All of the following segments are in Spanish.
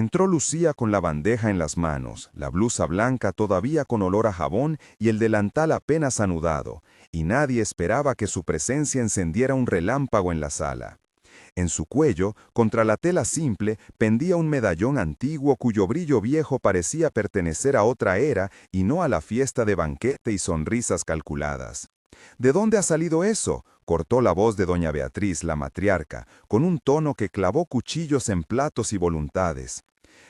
Entró Lucía con la bandeja en las manos, la blusa blanca todavía con olor a jabón y el delantal apenas anudado, y nadie esperaba que su presencia encendiera un relámpago en la sala. En su cuello, contra la tela simple, pendía un medallón antiguo cuyo brillo viejo parecía pertenecer a otra era y no a la fiesta de banquete y sonrisas calculadas. ¿De dónde ha salido eso?, cortó la voz de doña Beatriz, la matriarca, con un tono que clavó cuchillos en platos y voluntades.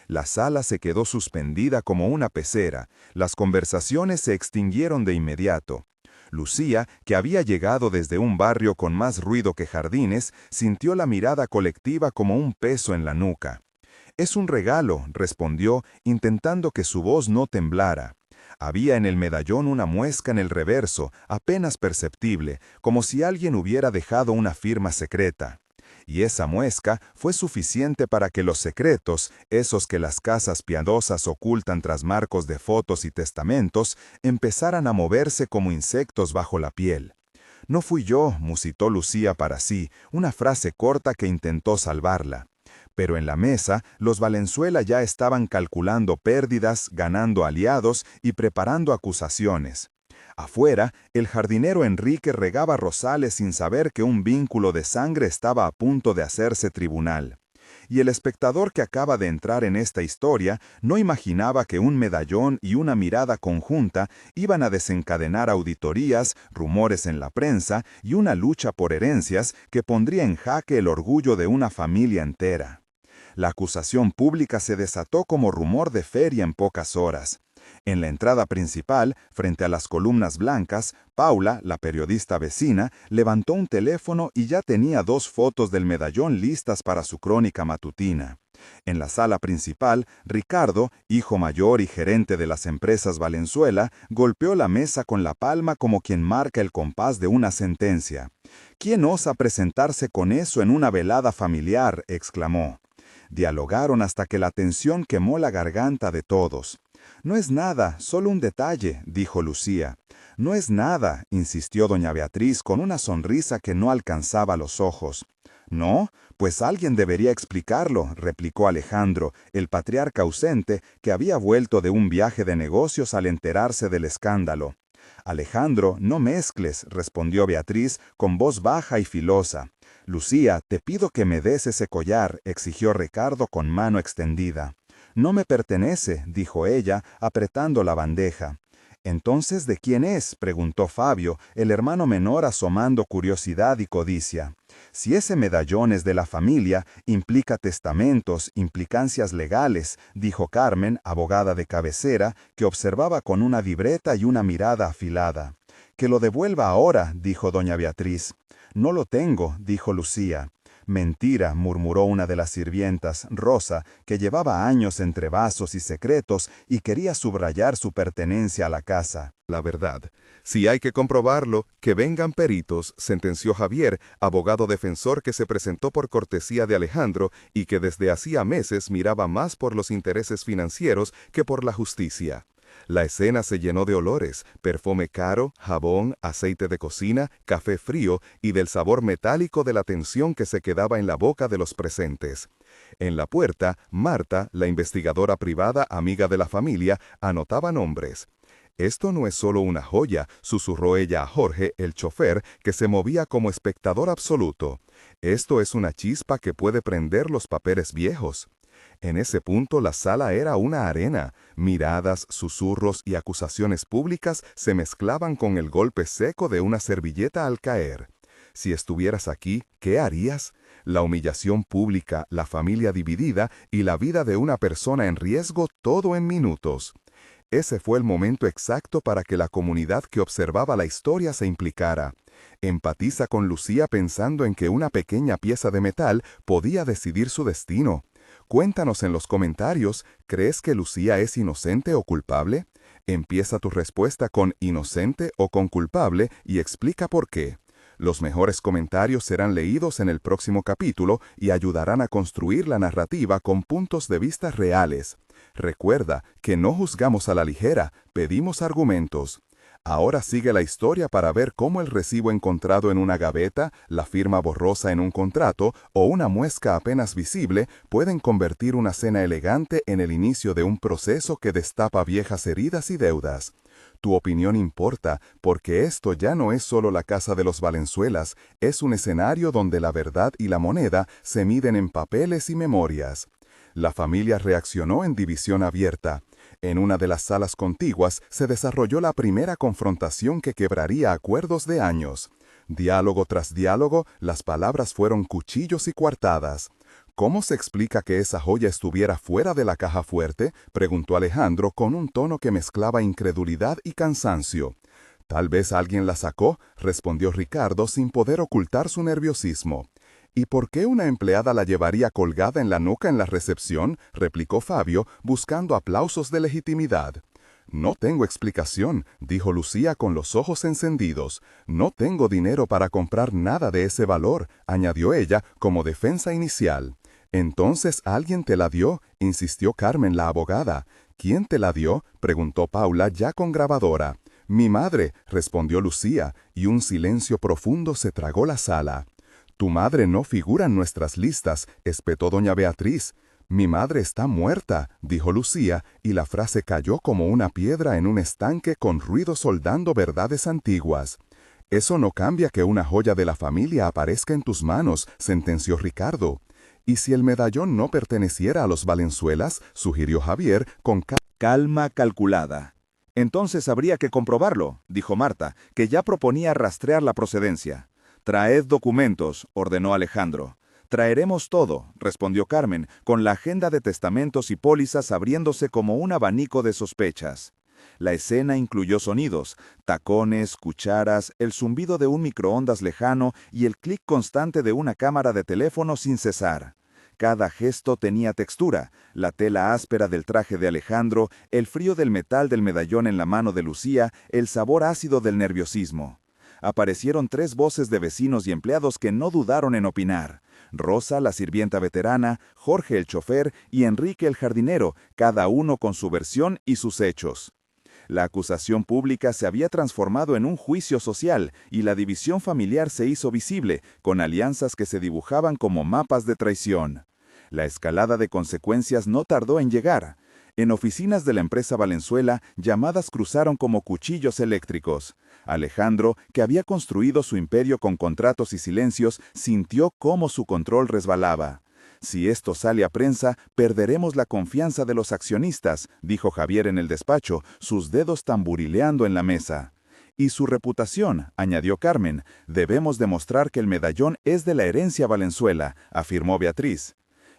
La sala se quedó suspendida como una pecera, las conversaciones se extinguieron de inmediato. Lucía, que había llegado desde un barrio con más ruido que jardines, sintió la mirada colectiva como un peso en la nuca. «Es un regalo», respondió, intentando que su voz no temblara. Había en el medallón una muesca en el reverso, apenas perceptible, como si alguien hubiera dejado una firma secreta. Y esa muesca fue suficiente para que los secretos, esos que las casas piadosas ocultan tras marcos de fotos y testamentos, empezaran a moverse como insectos bajo la piel. «No fui yo», musitó Lucía para sí, una frase corta que intentó salvarla. Pero en la mesa, los Valenzuela ya estaban calculando pérdidas, ganando aliados y preparando acusaciones. Afuera, el jardinero Enrique regaba rosales sin saber que un vínculo de sangre estaba a punto de hacerse tribunal. Y el espectador que acaba de entrar en esta historia no imaginaba que un medallón y una mirada conjunta iban a desencadenar auditorías, rumores en la prensa y una lucha por herencias que pondría en jaque el orgullo de una familia entera. La acusación pública se desató como rumor de feria en pocas horas. En la entrada principal, frente a las columnas blancas, Paula, la periodista vecina, levantó un teléfono y ya tenía 2 fotos del medallón listas para su crónica matutina. En la sala principal, Ricardo, hijo mayor y gerente de las empresas Valenzuela, golpeó la mesa con la palma como quien marca el compás de una sentencia. «¿Quién osa presentarse con eso en una velada familiar?», exclamó. Dialogaron hasta que la tensión quemó la garganta de todos. «No es nada, solo un detalle», dijo Lucía. «No es nada», insistió doña Beatriz con una sonrisa que no alcanzaba los ojos. «¿No? Pues alguien debería explicarlo», replicó Alejandro, el patriarca ausente, que había vuelto de un viaje de negocios al enterarse del escándalo. «Alejandro, no mezcles», respondió Beatriz con voz baja y filosa. «Lucía, te pido que me des ese collar», exigió Ricardo con mano extendida. «No me pertenece», dijo ella, apretando la bandeja. «¿Entonces de quién es?», preguntó Fabio, el hermano menor asomando curiosidad y codicia. «Si ese medallón es de la familia, implica testamentos, implicancias legales», dijo Carmen, abogada de cabecera, que observaba con una libreta y una mirada afilada. «Que lo devuelva ahora», dijo doña Beatriz. «No lo tengo», dijo Lucía. «Mentira», murmuró una de las sirvientas, Rosa, que llevaba años entre vasos y secretos y quería subrayar su pertenencia a la casa. La verdad. Si hay que comprobarlo, que vengan peritos, sentenció Javier, abogado defensor que se presentó por cortesía de Alejandro y que desde hacía meses miraba más por los intereses financieros que por la justicia. La escena se llenó de olores, perfume caro, jabón, aceite de cocina, café frío y del sabor metálico de la tensión que se quedaba en la boca de los presentes. En la puerta, Marta, la investigadora privada amiga de la familia, anotaba nombres. «Esto no es solo una joya», susurró ella a Jorge, el chofer, que se movía como espectador absoluto. «Esto es una chispa que puede prender los papeles viejos». En ese punto la sala era una arena. Miradas, susurros y acusaciones públicas se mezclaban con el golpe seco de una servilleta al caer. Si estuvieras aquí, ¿qué harías? La humillación pública, la familia dividida y la vida de una persona en riesgo, todo en minutos. Ese fue el momento exacto para que la comunidad que observaba la historia se implicara. Empatiza con Lucía pensando en que una pequeña pieza de metal podía decidir su destino. Cuéntanos en los comentarios, ¿crees que Lucía es inocente o culpable? Empieza tu respuesta con inocente o con culpable y explica por qué. Los mejores comentarios serán leídos en el próximo capítulo y ayudarán a construir la narrativa con puntos de vista reales. Recuerda que no juzgamos a la ligera, pedimos argumentos. Ahora sigue la historia para ver cómo el recibo encontrado en una gaveta, la firma borrosa en un contrato o una muesca apenas visible pueden convertir una cena elegante en el inicio de un proceso que destapa viejas heridas y deudas. Tu opinión importa, porque esto ya no es solo la casa de los Valenzuelas, es un escenario donde la verdad y la moneda se miden en papeles y memorias. La familia reaccionó en división abierta. En una de las salas contiguas se desarrolló la primera confrontación que quebraría acuerdos de años. Diálogo tras diálogo, las palabras fueron cuchillos y coartadas. ¿Cómo se explica que esa joya estuviera fuera de la caja fuerte?, preguntó Alejandro con un tono que mezclaba incredulidad y cansancio. Tal vez alguien la sacó, respondió Ricardo sin poder ocultar su nerviosismo. ¿Y por qué una empleada la llevaría colgada en la nuca en la recepción?, replicó Fabio, buscando aplausos de legitimidad. No tengo explicación, dijo Lucía con los ojos encendidos. No tengo dinero para comprar nada de ese valor, añadió ella como defensa inicial. Entonces alguien te la dio, insistió Carmen la abogada. ¿Quién te la dio?, preguntó Paula ya con grabadora. Mi madre, respondió Lucía, y un silencio profundo se tragó la sala. Tu madre no figura en nuestras listas, espetó doña Beatriz. Mi madre está muerta, dijo Lucía, y la frase cayó como una piedra en un estanque con ruido soldando verdades antiguas. Eso no cambia que una joya de la familia aparezca en tus manos, sentenció Ricardo. ¿Y si el medallón no perteneciera a los Valenzuelas?, sugirió Javier con calma calculada. Entonces habría que comprobarlo, dijo Marta, que ya proponía rastrear la procedencia. Traed documentos, ordenó Alejandro. Traeremos todo, respondió Carmen, con la agenda de testamentos y pólizas abriéndose como un abanico de sospechas. La escena incluyó sonidos, tacones, cucharas, el zumbido de un microondas lejano y el clic constante de una cámara de teléfono sin cesar. Cada gesto tenía textura, la tela áspera del traje de Alejandro, el frío del metal del medallón en la mano de Lucía, el sabor ácido del nerviosismo. Aparecieron 3 voces de vecinos y empleados que no dudaron en opinar. Rosa, la sirvienta veterana, Jorge el chofer y Enrique el jardinero, cada uno con su versión y sus hechos. La acusación pública se había transformado en un juicio social y la división familiar se hizo visible, con alianzas que se dibujaban como mapas de traición. La escalada de consecuencias no tardó en llegar. En oficinas de la empresa Valenzuela, llamadas cruzaron como cuchillos eléctricos. Alejandro, que había construido su imperio con contratos y silencios, sintió cómo su control resbalaba. Si esto sale a prensa, perderemos la confianza de los accionistas, dijo Javier en el despacho, sus dedos tamborileando en la mesa. Y su reputación, añadió Carmen. Debemos demostrar que el medallón es de la herencia Valenzuela, afirmó Beatriz.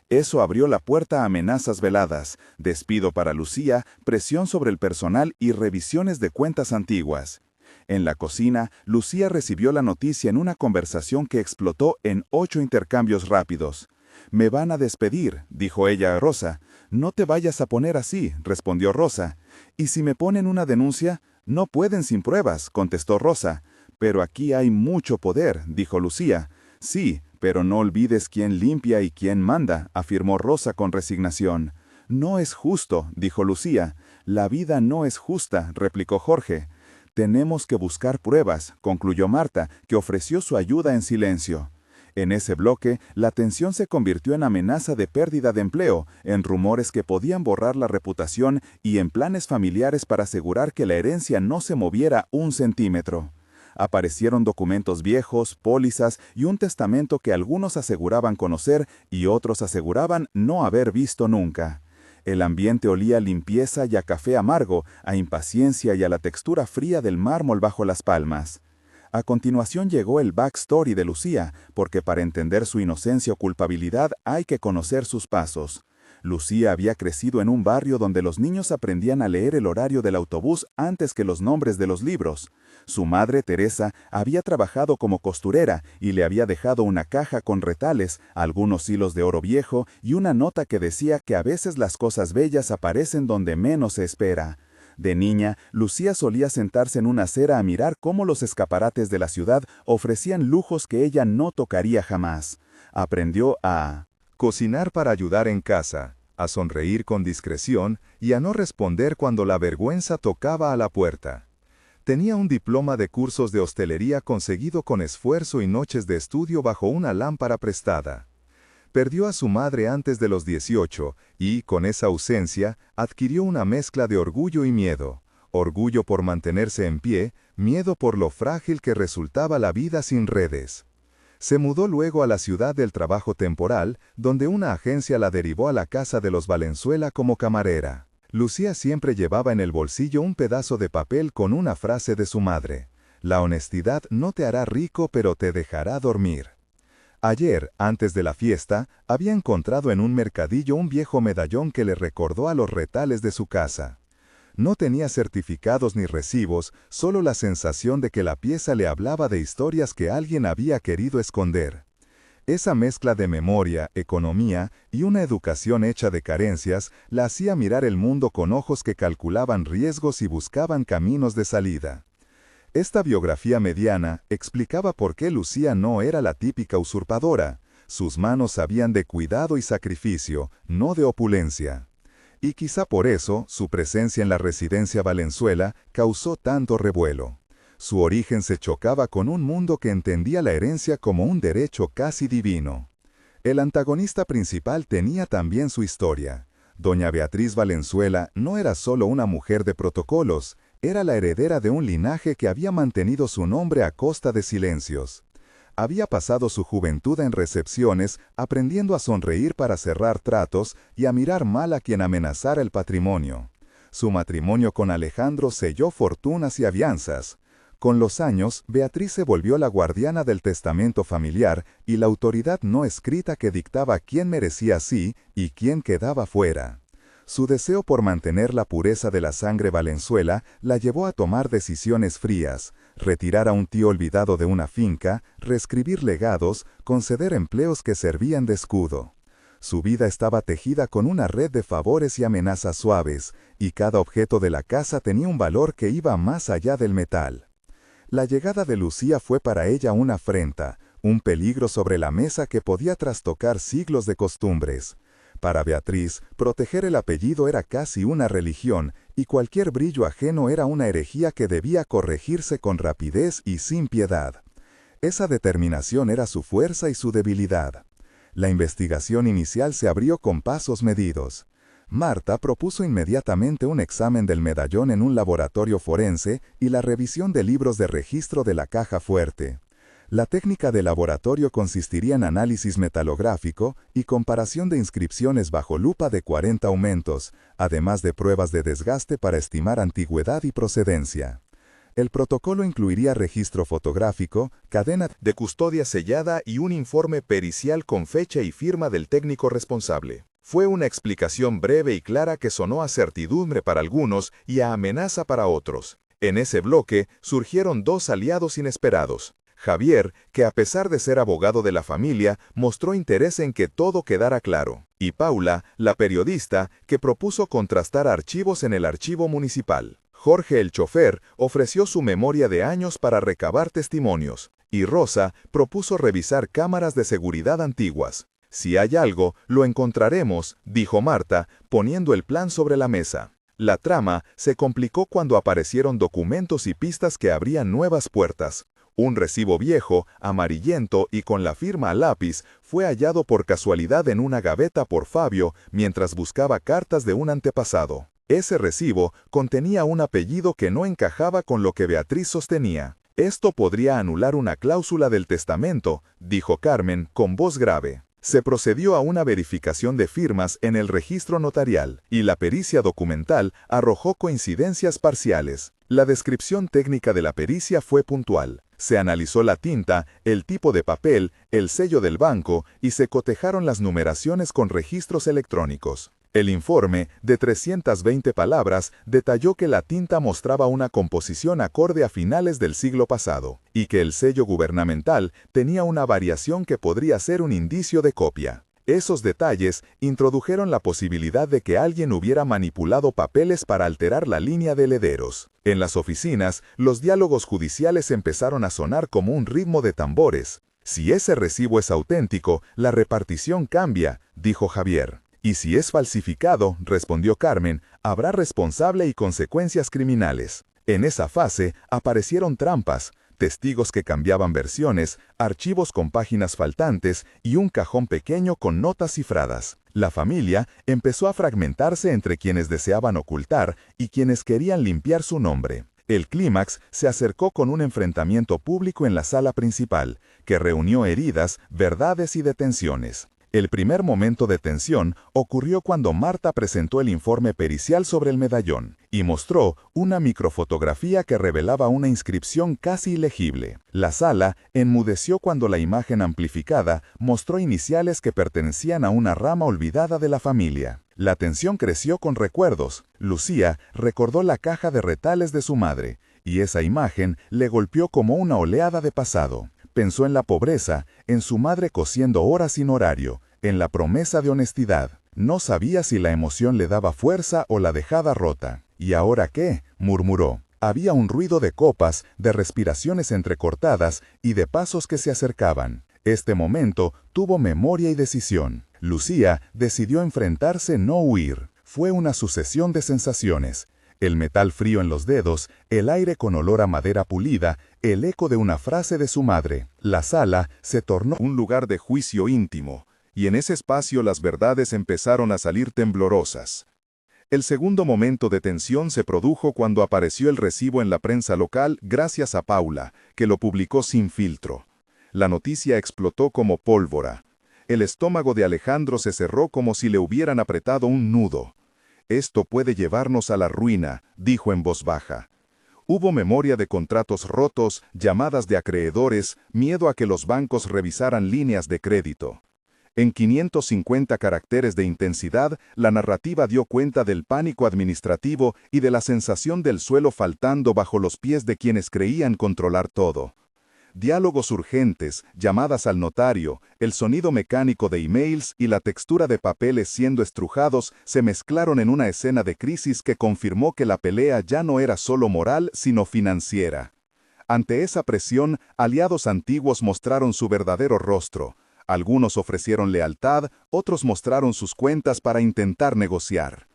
Eso abrió la puerta a amenazas veladas, despido para Lucía, presión sobre el personal y revisiones de cuentas antiguas. En la cocina, Lucía recibió la noticia en una conversación que explotó en 8 intercambios rápidos. «Me van a despedir», dijo ella a Rosa. «No te vayas a poner así», respondió Rosa. «¿Y si me ponen una denuncia?» «No pueden sin pruebas», contestó Rosa. «Pero aquí hay mucho poder», dijo Lucía. «Sí, pero no olvides quién limpia y quién manda», afirmó Rosa con resignación. «No es justo», dijo Lucía. «La vida no es justa», replicó Jorge. «Tenemos que buscar pruebas», concluyó Marta, que ofreció su ayuda en silencio. En ese bloque, la tensión se convirtió en amenaza de pérdida de empleo, en rumores que podían borrar la reputación y en planes familiares para asegurar que la herencia no se moviera un centímetro. Aparecieron documentos viejos, pólizas y un testamento que algunos aseguraban conocer y otros aseguraban no haber visto nunca. El ambiente olía a limpieza y a café amargo, a impaciencia y a la textura fría del mármol bajo las palmas. A continuación llegó el backstory de Lucía, porque para entender su inocencia o culpabilidad hay que conocer sus pasos. Lucía había crecido en un barrio donde los niños aprendían a leer el horario del autobús antes que los nombres de los libros. Su madre, Teresa, había trabajado como costurera y le había dejado una caja con retales, algunos hilos de oro viejo y una nota que decía que a veces las cosas bellas aparecen donde menos se espera. De niña, Lucía solía sentarse en una acera a mirar cómo los escaparates de la ciudad ofrecían lujos que ella no tocaría jamás. Aprendió a cocinar para ayudar en casa, a sonreír con discreción y a no responder cuando la vergüenza tocaba a la puerta. Tenía un diploma de cursos de hostelería conseguido con esfuerzo y noches de estudio bajo una lámpara prestada. Perdió a su madre antes de los 18 y, con esa ausencia, adquirió una mezcla de orgullo y miedo. Orgullo por mantenerse en pie, miedo por lo frágil que resultaba la vida sin redes. Se mudó luego a la ciudad del trabajo temporal, donde una agencia la derivó a la casa de los Valenzuela como camarera. Lucía siempre llevaba en el bolsillo un pedazo de papel con una frase de su madre: «La honestidad no te hará rico, pero te dejará dormir». Ayer, antes de la fiesta, había encontrado en un mercadillo un viejo medallón que le recordó a los retales de su casa. No tenía certificados ni recibos, solo la sensación de que la pieza le hablaba de historias que alguien había querido esconder. Esa mezcla de memoria, economía y una educación hecha de carencias la hacía mirar el mundo con ojos que calculaban riesgos y buscaban caminos de salida. Esta biografía mediana explicaba por qué Lucía no era la típica usurpadora. Sus manos sabían de cuidado y sacrificio, no de opulencia. Y quizá por eso, su presencia en la residencia Valenzuela causó tanto revuelo. Su origen se chocaba con un mundo que entendía la herencia como un derecho casi divino. El antagonista principal tenía también su historia. Doña Beatriz Valenzuela no era solo una mujer de protocolos, era la heredera de un linaje que había mantenido su nombre a costa de silencios. Había pasado su juventud en recepciones, aprendiendo a sonreír para cerrar tratos y a mirar mal a quien amenazara el patrimonio. Su matrimonio con Alejandro selló fortunas y avianzas. Con los años, Beatriz se volvió la guardiana del testamento familiar y la autoridad no escrita que dictaba quién merecía sí y quién quedaba fuera. Su deseo por mantener la pureza de la sangre Valenzuela la llevó a tomar decisiones frías: retirar a un tío olvidado de una finca, reescribir legados, conceder empleos que servían de escudo. Su vida estaba tejida con una red de favores y amenazas suaves, y cada objeto de la casa tenía un valor que iba más allá del metal. La llegada de Lucía fue para ella una afrenta, un peligro sobre la mesa que podía trastocar siglos de costumbres. Para Beatriz, proteger el apellido era casi una religión, y cualquier brillo ajeno era una herejía que debía corregirse con rapidez y sin piedad. Esa determinación era su fuerza y su debilidad. La investigación inicial se abrió con pasos medidos. Marta propuso inmediatamente un examen del medallón en un laboratorio forense y la revisión de libros de registro de la caja fuerte. La técnica de laboratorio consistiría en análisis metalográfico y comparación de inscripciones bajo lupa de 40 aumentos, además de pruebas de desgaste para estimar antigüedad y procedencia. El protocolo incluiría registro fotográfico, cadena de custodia sellada y un informe pericial con fecha y firma del técnico responsable. Fue una explicación breve y clara que sonó a certidumbre para algunos y a amenaza para otros. En ese bloque surgieron dos aliados inesperados. Javier, que a pesar de ser abogado de la familia, mostró interés en que todo quedara claro. Y Paula, la periodista, que propuso contrastar archivos en el archivo municipal. Jorge, el chofer, ofreció su memoria de años para recabar testimonios. Y Rosa propuso revisar cámaras de seguridad antiguas. «Si hay algo, lo encontraremos», dijo Marta, poniendo el plan sobre la mesa. La trama se complicó cuando aparecieron documentos y pistas que abrían nuevas puertas. Un recibo viejo, amarillento y con la firma a lápiz fue hallado por casualidad en una gaveta por Fabio mientras buscaba cartas de un antepasado. Ese recibo contenía un apellido que no encajaba con lo que Beatriz sostenía. «Esto podría anular una cláusula del testamento», dijo Carmen con voz grave. Se procedió a una verificación de firmas en el registro notarial, y la pericia documental arrojó coincidencias parciales. La descripción técnica de la pericia fue puntual. Se analizó la tinta, el tipo de papel, el sello del banco, y se cotejaron las numeraciones con registros electrónicos. El informe, de 320 palabras, detalló que la tinta mostraba una composición acorde a finales del siglo pasado, y que el sello gubernamental tenía una variación que podría ser un indicio de copia. Esos detalles introdujeron la posibilidad de que alguien hubiera manipulado papeles para alterar la línea de herederos. En las oficinas, los diálogos judiciales empezaron a sonar como un ritmo de tambores. «Si ese recibo es auténtico, la repartición cambia», dijo Javier. «Y si es falsificado», respondió Carmen, «habrá responsable y consecuencias criminales». En esa fase aparecieron trampas, testigos que cambiaban versiones, archivos con páginas faltantes y un cajón pequeño con notas cifradas. La familia empezó a fragmentarse entre quienes deseaban ocultar y quienes querían limpiar su nombre. El clímax se acercó con un enfrentamiento público en la sala principal, que reunió heridas, verdades y detenciones. El primer momento de tensión ocurrió cuando Marta presentó el informe pericial sobre el medallón y mostró una microfotografía que revelaba una inscripción casi ilegible. La sala enmudeció cuando la imagen amplificada mostró iniciales que pertenecían a una rama olvidada de la familia. La tensión creció con recuerdos. Lucía recordó la caja de retales de su madre, y esa imagen le golpeó como una oleada de pasado. Pensó en la pobreza, en su madre cosiendo horas sin horario, en la promesa de honestidad. No sabía si la emoción le daba fuerza o la dejaba rota. ¿Y ahora qué?, murmuró. Había un ruido de copas, de respiraciones entrecortadas y de pasos que se acercaban. Este momento tuvo memoria y decisión. Lucía decidió enfrentarse, no huir. Fue una sucesión de sensaciones. El metal frío en los dedos, el aire con olor a madera pulida, el eco de una frase de su madre. La sala se tornó un lugar de juicio íntimo, y en ese espacio las verdades empezaron a salir temblorosas. El segundo momento de tensión se produjo cuando apareció el recibo en la prensa local gracias a Paula, que lo publicó sin filtro. La noticia explotó como pólvora. El estómago de Alejandro se cerró como si le hubieran apretado un nudo. «Esto puede llevarnos a la ruina», dijo en voz baja. Hubo memoria de contratos rotos, llamadas de acreedores, miedo a que los bancos revisaran líneas de crédito. En 550 caracteres de intensidad, la narrativa dio cuenta del pánico administrativo y de la sensación del suelo faltando bajo los pies de quienes creían controlar todo. Diálogos urgentes, llamadas al notario, el sonido mecánico de emails y la textura de papeles siendo estrujados se mezclaron en una escena de crisis que confirmó que la pelea ya no era solo moral, sino financiera. Ante esa presión, aliados antiguos mostraron su verdadero rostro. Algunos ofrecieron lealtad, otros mostraron sus cuentas para intentar negociar.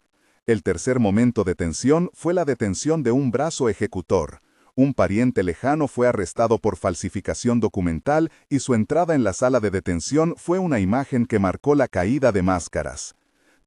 El tercer momento de tensión fue la detención de un brazo ejecutor. Un pariente lejano fue arrestado por falsificación documental y su entrada en la sala de detención fue una imagen que marcó la caída de máscaras.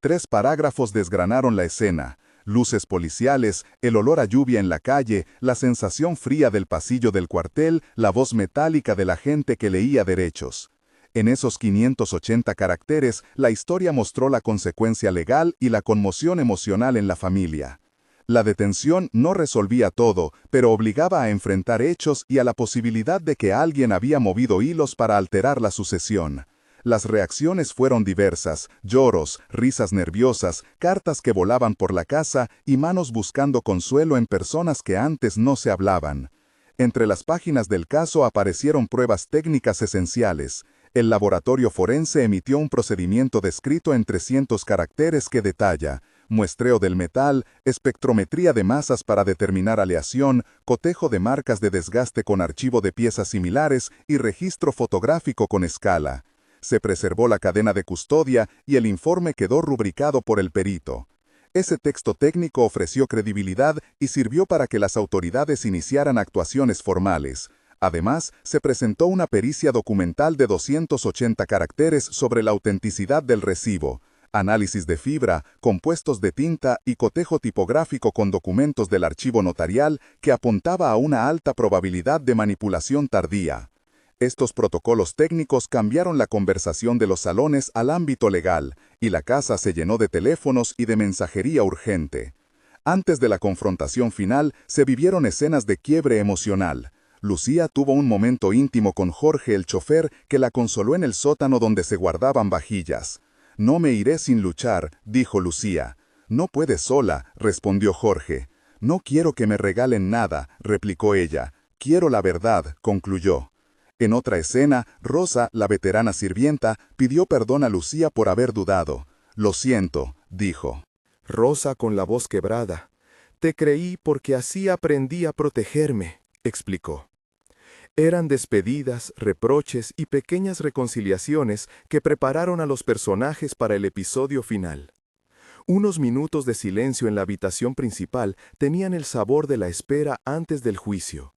3 parágrafos desgranaron la escena. Luces policiales, el olor a lluvia en la calle, la sensación fría del pasillo del cuartel, la voz metálica de la gente que leía derechos. En esos 580 caracteres, la historia mostró la consecuencia legal y la conmoción emocional en la familia. La detención no resolvía todo, pero obligaba a enfrentar hechos y a la posibilidad de que alguien había movido hilos para alterar la sucesión. Las reacciones fueron diversas: lloros, risas nerviosas, cartas que volaban por la casa y manos buscando consuelo en personas que antes no se hablaban. Entre las páginas del caso aparecieron pruebas técnicas esenciales. El laboratorio forense emitió un procedimiento descrito en 300 caracteres que detalla muestreo del metal, espectrometría de masas para determinar aleación, cotejo de marcas de desgaste con archivo de piezas similares y registro fotográfico con escala. Se preservó la cadena de custodia y el informe quedó rubricado por el perito. Ese texto técnico ofreció credibilidad y sirvió para que las autoridades iniciaran actuaciones formales. Además, se presentó una pericia documental de 280 caracteres sobre la autenticidad del recibo, análisis de fibra, compuestos de tinta y cotejo tipográfico con documentos del archivo notarial que apuntaba a una alta probabilidad de manipulación tardía. Estos protocolos técnicos cambiaron la conversación de los salones al ámbito legal, y la casa se llenó de teléfonos y de mensajería urgente. Antes de la confrontación final, se vivieron escenas de quiebre emocional. Lucía tuvo un momento íntimo con Jorge, el chofer, que la consoló en el sótano donde se guardaban vajillas. «No me iré sin luchar», dijo Lucía. «No puedes sola», respondió Jorge. «No quiero que me regalen nada», replicó ella. «Quiero la verdad», concluyó. En otra escena, Rosa, la veterana sirvienta, pidió perdón a Lucía por haber dudado. «Lo siento», dijo. Rosa con la voz quebrada. «Te creí porque así aprendí a protegerme», explicó. Eran despedidas, reproches y pequeñas reconciliaciones que prepararon a los personajes para el episodio final. Unos minutos de silencio en la habitación principal tenían el sabor de la espera antes del juicio.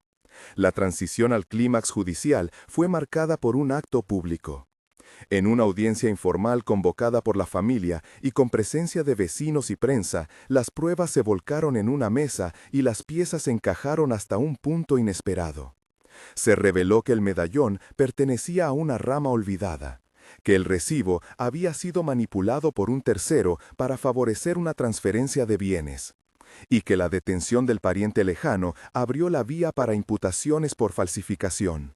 La transición al clímax judicial fue marcada por un acto público. En una audiencia informal convocada por la familia y con presencia de vecinos y prensa, las pruebas se volcaron en una mesa y las piezas se encajaron hasta un punto inesperado. Se reveló que el medallón pertenecía a una rama olvidada, que el recibo había sido manipulado por un tercero para favorecer una transferencia de bienes, y que la detención del pariente lejano abrió la vía para imputaciones por falsificación.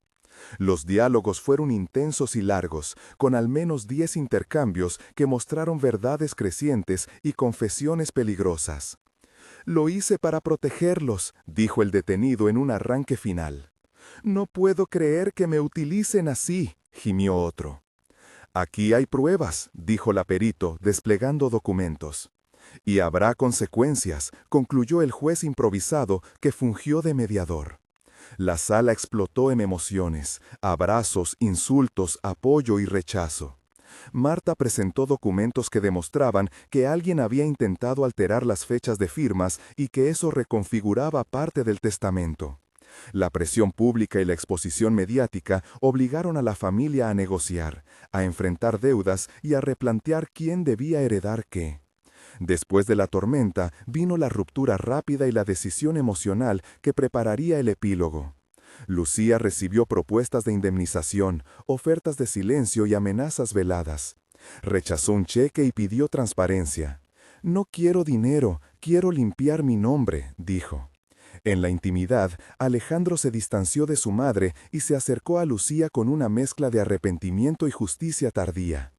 Los diálogos fueron intensos y largos, con al menos 10 intercambios que mostraron verdades crecientes y confesiones peligrosas. «Lo hice para protegerlos», dijo el detenido en un arranque final. «No puedo creer que me utilicen así», gimió otro. «Aquí hay pruebas», dijo la perito, desplegando documentos. «Y habrá consecuencias», concluyó el juez improvisado que fungió de mediador. La sala explotó en emociones, abrazos, insultos, apoyo y rechazo. Marta presentó documentos que demostraban que alguien había intentado alterar las fechas de firmas y que eso reconfiguraba parte del testamento. La presión pública y la exposición mediática obligaron a la familia a negociar, a enfrentar deudas y a replantear quién debía heredar qué. Después de la tormenta vino la ruptura rápida y la decisión emocional que prepararía el epílogo. Lucía recibió propuestas de indemnización, ofertas de silencio y amenazas veladas. Rechazó un cheque y pidió transparencia. «No quiero dinero, quiero limpiar mi nombre», dijo. En la intimidad, Alejandro se distanció de su madre y se acercó a Lucía con una mezcla de arrepentimiento y justicia tardía.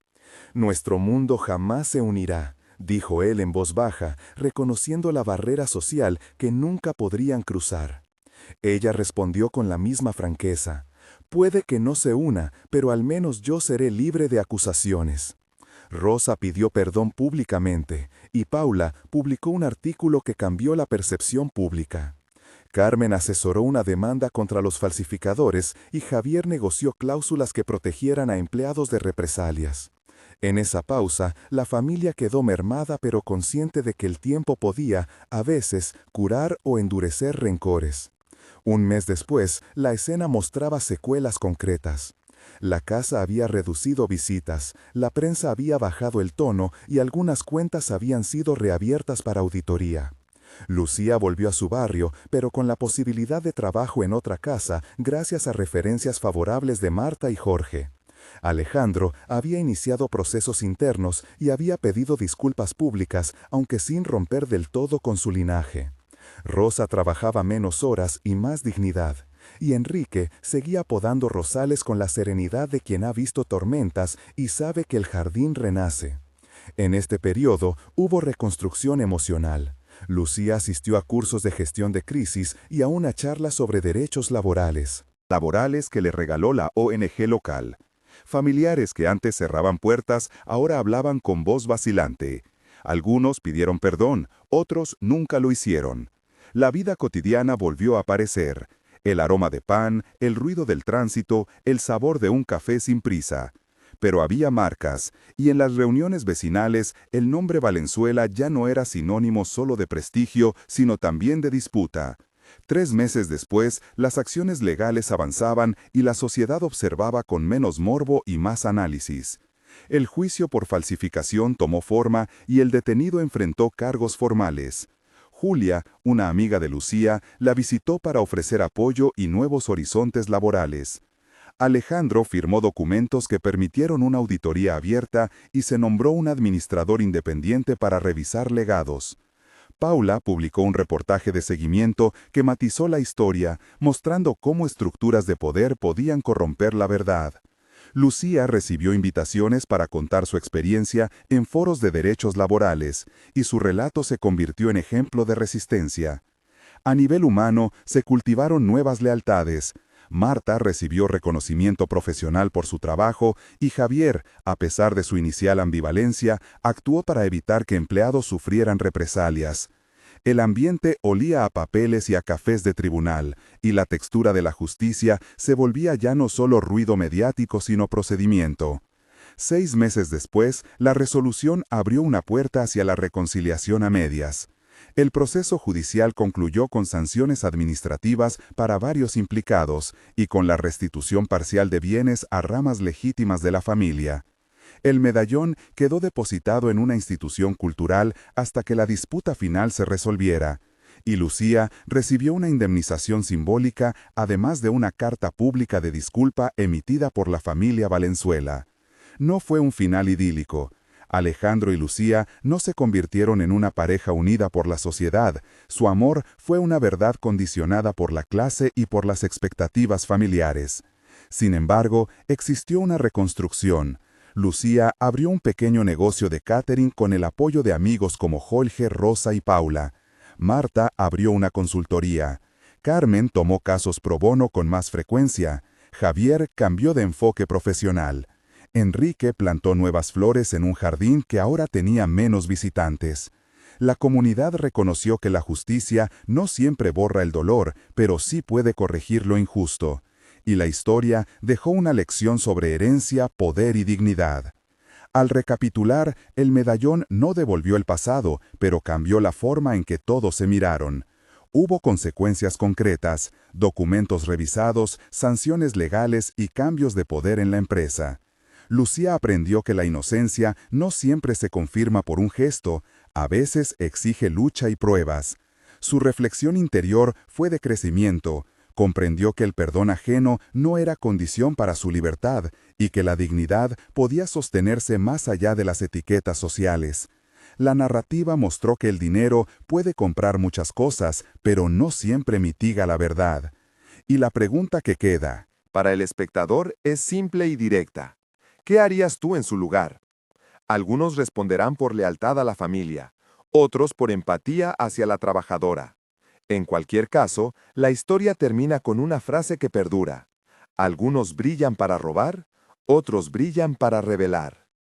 «Nuestro mundo jamás se unirá», dijo él en voz baja, reconociendo la barrera social que nunca podrían cruzar. Ella respondió con la misma franqueza: «Puede que no se una, pero al menos yo seré libre de acusaciones». Rosa pidió perdón públicamente, y Paula publicó un artículo que cambió la percepción pública. Carmen asesoró una demanda contra los falsificadores y Javier negoció cláusulas que protegieran a empleados de represalias. En esa pausa, la familia quedó mermada pero consciente de que el tiempo podía, a veces, curar o endurecer rencores. Un mes después, la escena mostraba secuelas concretas. La casa había reducido visitas, la prensa había bajado el tono y algunas cuentas habían sido reabiertas para auditoría. Lucía volvió a su barrio, pero con la posibilidad de trabajo en otra casa gracias a referencias favorables de Marta y Jorge. Alejandro había iniciado procesos internos y había pedido disculpas públicas, aunque sin romper del todo con su linaje. Rosa trabajaba menos horas y más dignidad, y Enrique seguía podando rosales con la serenidad de quien ha visto tormentas y sabe que el jardín renace. En este periodo hubo reconstrucción emocional. Lucía asistió a cursos de gestión de crisis y a una charla sobre derechos laborales. Laborales que le regaló la ONG local. Familiares que antes cerraban puertas ahora hablaban con voz vacilante. Algunos pidieron perdón, otros nunca lo hicieron. La vida cotidiana volvió a aparecer. El aroma de pan, el ruido del tránsito, el sabor de un café sin prisa. Pero había marcas, y en las reuniones vecinales el nombre Valenzuela ya no era sinónimo solo de prestigio, sino también de disputa. 3 meses después, las acciones legales avanzaban y la sociedad observaba con menos morbo y más análisis. El juicio por falsificación tomó forma y el detenido enfrentó cargos formales. Julia, una amiga de Lucía, la visitó para ofrecer apoyo y nuevos horizontes laborales. Alejandro firmó documentos que permitieron una auditoría abierta y se nombró un administrador independiente para revisar legados. Paula publicó un reportaje de seguimiento que matizó la historia, mostrando cómo estructuras de poder podían corromper la verdad. Lucía recibió invitaciones para contar su experiencia en foros de derechos laborales, y su relato se convirtió en ejemplo de resistencia. A nivel humano, se cultivaron nuevas lealtades. Marta recibió reconocimiento profesional por su trabajo y Javier, a pesar de su inicial ambivalencia, actuó para evitar que empleados sufrieran represalias. El ambiente olía a papeles y a cafés de tribunal, y la textura de la justicia se volvía ya no solo ruido mediático sino procedimiento. 6 meses después, la resolución abrió una puerta hacia la reconciliación a medias. El proceso judicial concluyó con sanciones administrativas para varios implicados y con la restitución parcial de bienes a ramas legítimas de la familia. El medallón quedó depositado en una institución cultural hasta que la disputa final se resolviera, y Lucía recibió una indemnización simbólica, además de una carta pública de disculpa emitida por la familia Valenzuela. No fue un final idílico. Alejandro y Lucía no se convirtieron en una pareja unida por la sociedad. Su amor fue una verdad condicionada por la clase y por las expectativas familiares. Sin embargo, existió una reconstrucción. Lucía abrió un pequeño negocio de catering con el apoyo de amigos como Jorge, Rosa y Paula. Marta abrió una consultoría. Carmen tomó casos pro bono con más frecuencia. Javier cambió de enfoque profesional. Enrique plantó nuevas flores en un jardín que ahora tenía menos visitantes. La comunidad reconoció que la justicia no siempre borra el dolor, pero sí puede corregir lo injusto. Y la historia dejó una lección sobre herencia, poder y dignidad. Al recapitular, el medallón no devolvió el pasado, pero cambió la forma en que todos se miraron. Hubo consecuencias concretas, documentos revisados, sanciones legales y cambios de poder en la empresa. Lucía aprendió que la inocencia no siempre se confirma por un gesto, a veces exige lucha y pruebas. Su reflexión interior fue de crecimiento. Comprendió que el perdón ajeno no era condición para su libertad y que la dignidad podía sostenerse más allá de las etiquetas sociales. La narrativa mostró que el dinero puede comprar muchas cosas, pero no siempre mitiga la verdad. Y la pregunta que queda, para el espectador, es simple y directa. ¿Qué harías tú en su lugar? Algunos responderán por lealtad a la familia, otros por empatía hacia la trabajadora. En cualquier caso, la historia termina con una frase que perdura. Algunos brillan para robar, otros brillan para revelar.